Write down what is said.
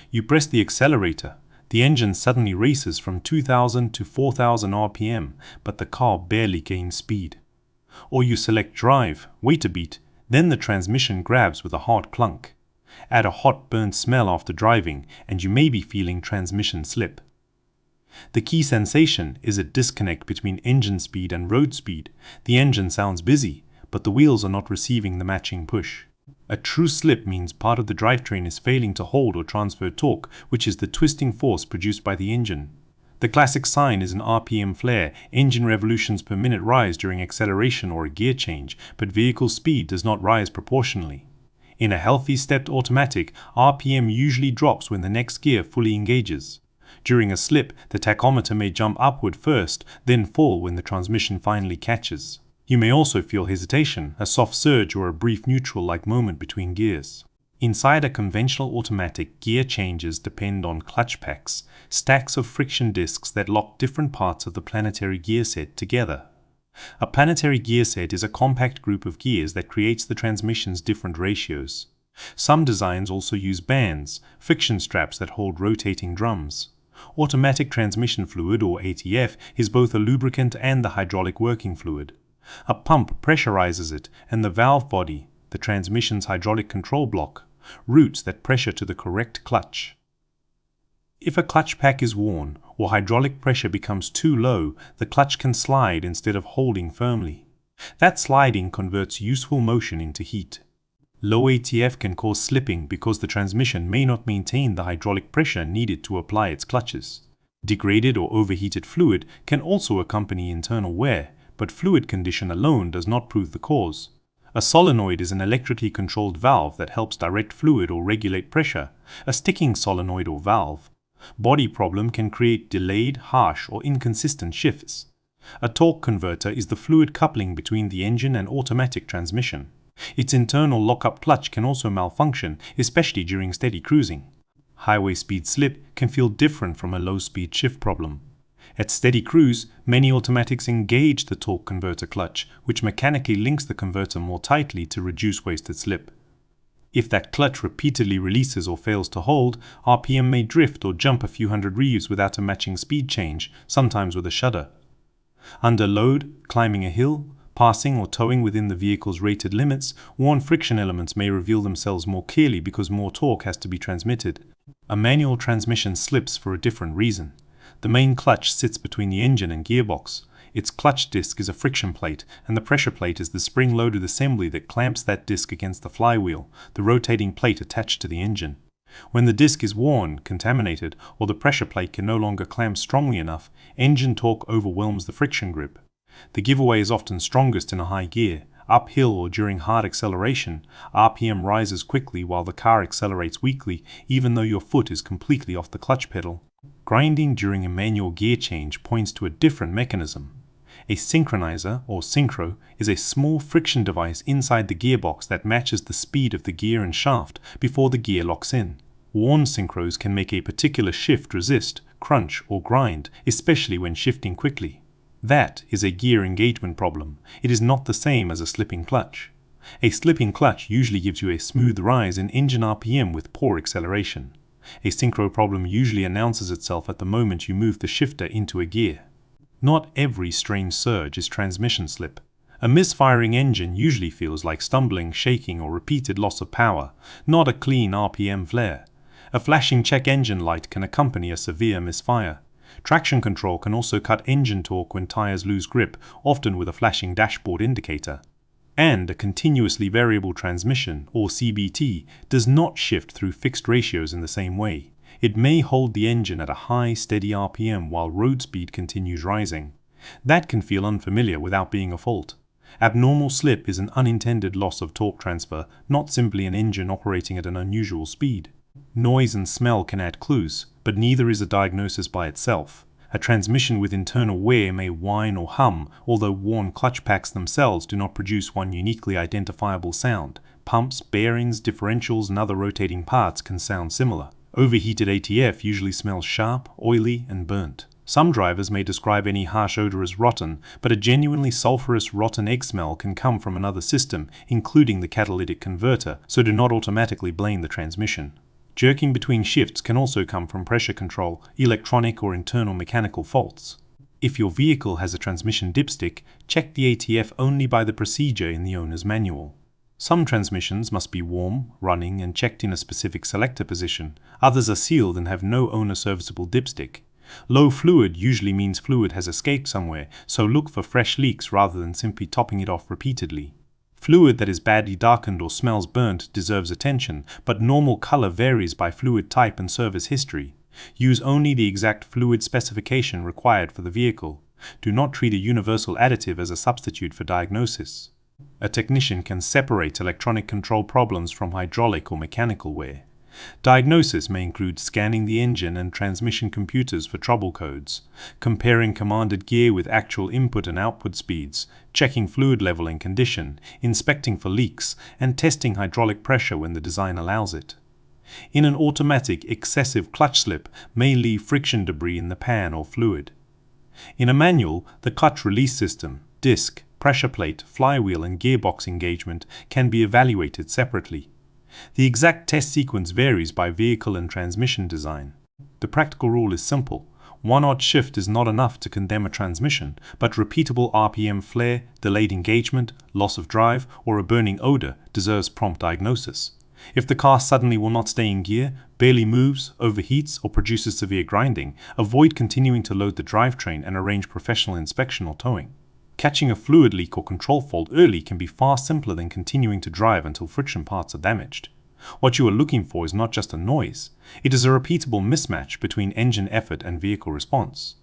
You press the accelerator, the engine suddenly races from 2000 to 4000 RPM, but the car barely gains speed. Or you select drive, wait a beat, then the transmission grabs with a hard clunk. Add a hot burnt smell after driving, and you may be feeling transmission slip. The key sensation is a disconnect between engine speed and road speed. The engine sounds busy, but the wheels are not receiving the matching push. A true slip means part of the drivetrain is failing to hold or transfer torque, which is the twisting force produced by the engine. The classic sign is an RPM flare, engine revolutions per minute rise during acceleration or a gear change, but vehicle speed does not rise proportionally. In a healthy stepped automatic, RPM usually drops when the next gear fully engages. During a slip, the tachometer may jump upward first, then fall when the transmission finally catches. You may also feel hesitation, a soft surge or a brief neutral-like moment between gears. Inside a conventional automatic, gear changes depend on clutch packs, stacks of friction discs that lock different parts of the planetary gear set together. A planetary gear set is a compact group of gears that creates the transmission's different ratios. Some designs also use bands, friction straps that hold rotating drums. Automatic transmission fluid, or ATF, is both a lubricant and the hydraulic working fluid. A pump pressurizes it, and the valve body, the transmission's hydraulic control block, routes that pressure to the correct clutch. If a clutch pack is worn, or hydraulic pressure becomes too low, the clutch can slide instead of holding firmly. That sliding converts useful motion into heat. Low ATF can cause slipping because the transmission may not maintain the hydraulic pressure needed to apply its clutches. Degraded or overheated fluid can also accompany internal wear, but fluid condition alone does not prove the cause. A solenoid is an electrically controlled valve that helps direct fluid or regulate pressure, a sticking solenoid or valve. Body problem can create delayed, harsh, or inconsistent shifts. A torque converter is the fluid coupling between the engine and automatic transmission. Its internal lockup clutch can also malfunction, especially during steady cruising. Highway speed slip can feel different from a low-speed shift problem. At steady cruise, many automatics engage the torque converter clutch, which mechanically links the converter more tightly to reduce wasted slip. If that clutch repeatedly releases or fails to hold, RPM may drift or jump a few hundred revs without a matching speed change, sometimes with a shudder. Under load, climbing a hill, passing or towing within the vehicle's rated limits, worn friction elements may reveal themselves more clearly because more torque has to be transmitted. A manual transmission slips for a different reason. The main clutch sits between the engine and gearbox. Its clutch disc is a friction plate, and the pressure plate is the spring-loaded assembly that clamps that disc against the flywheel, the rotating plate attached to the engine. When the disc is worn, contaminated, or the pressure plate can no longer clamp strongly enough, engine torque overwhelms the friction grip. The giveaway is often strongest in a high gear. Uphill or during hard acceleration, RPM rises quickly while the car accelerates weakly, even though your foot is completely off the clutch pedal. Grinding during a manual gear change points to a different mechanism. A synchronizer, or Synchro, is a small friction device inside the gearbox that matches the speed of the gear and shaft before the gear locks in. Worn synchros can make a particular shift resist, crunch, or grind, especially when shifting quickly. That is a gear engagement problem. It is not the same as a slipping clutch. A slipping clutch usually gives you a smooth rise in engine RPM with poor acceleration. A synchro problem usually announces itself at the moment you move the shifter into a gear. Not every strange surge is transmission slip. A misfiring engine usually feels like stumbling, shaking, or repeated loss of power, not a clean RPM flare. A flashing check engine light can accompany a severe misfire. Traction control can also cut engine torque when tires lose grip, often with a flashing dashboard indicator. And a continuously variable transmission, or CVT, does not shift through fixed ratios in the same way. It may hold the engine at a high, steady RPM while road speed continues rising. That can feel unfamiliar without being a fault. Abnormal slip is an unintended loss of torque transfer, not simply an engine operating at an unusual speed. Noise and smell can add clues, but neither is a diagnosis by itself. A transmission with internal wear may whine or hum, although worn clutch packs themselves do not produce one uniquely identifiable sound. Pumps, bearings, differentials, and other rotating parts can sound similar. Overheated ATF usually smells sharp, oily, and burnt. Some drivers may describe any harsh odor as rotten, but a genuinely sulfurous rotten egg smell can come from another system, including the catalytic converter, so do not automatically blame the transmission. Jerking between shifts can also come from pressure control, electronic or internal mechanical faults. If your vehicle has a transmission dipstick, check the ATF only by the procedure in the owner's manual. Some transmissions must be warm, running, and checked in a specific selector position. Others are sealed and have no owner-serviceable dipstick. Low fluid usually means fluid has escaped somewhere, so look for fresh leaks rather than simply topping it off repeatedly. Fluid that is badly darkened or smells burnt deserves attention, but normal color varies by fluid type and service history. Use only the exact fluid specification required for the vehicle. Do not treat a universal additive as a substitute for diagnosis. A technician can separate electronic control problems from hydraulic or mechanical wear. Diagnosis may include scanning the engine and transmission computers for trouble codes, comparing commanded gear with actual input and output speeds, checking fluid level and condition, inspecting for leaks, and testing hydraulic pressure when the design allows it. In an automatic, excessive clutch slip may leave friction debris in the pan or fluid. In a manual, the clutch release system, disc, pressure plate, flywheel, and gearbox engagement can be evaluated separately. The exact test sequence varies by vehicle and transmission design. The practical rule is simple. One odd shift is not enough to condemn a transmission, but repeatable RPM flare, delayed engagement, loss of drive, or a burning odor deserves prompt diagnosis. If the car suddenly will not stay in gear, barely moves, overheats, or produces severe grinding, avoid continuing to load the drivetrain and arrange professional inspection or towing. Catching a fluid leak or control fault early can be far simpler than continuing to drive until friction parts are damaged. What you are looking for is not just a noise, it is a repeatable mismatch between engine effort and vehicle response.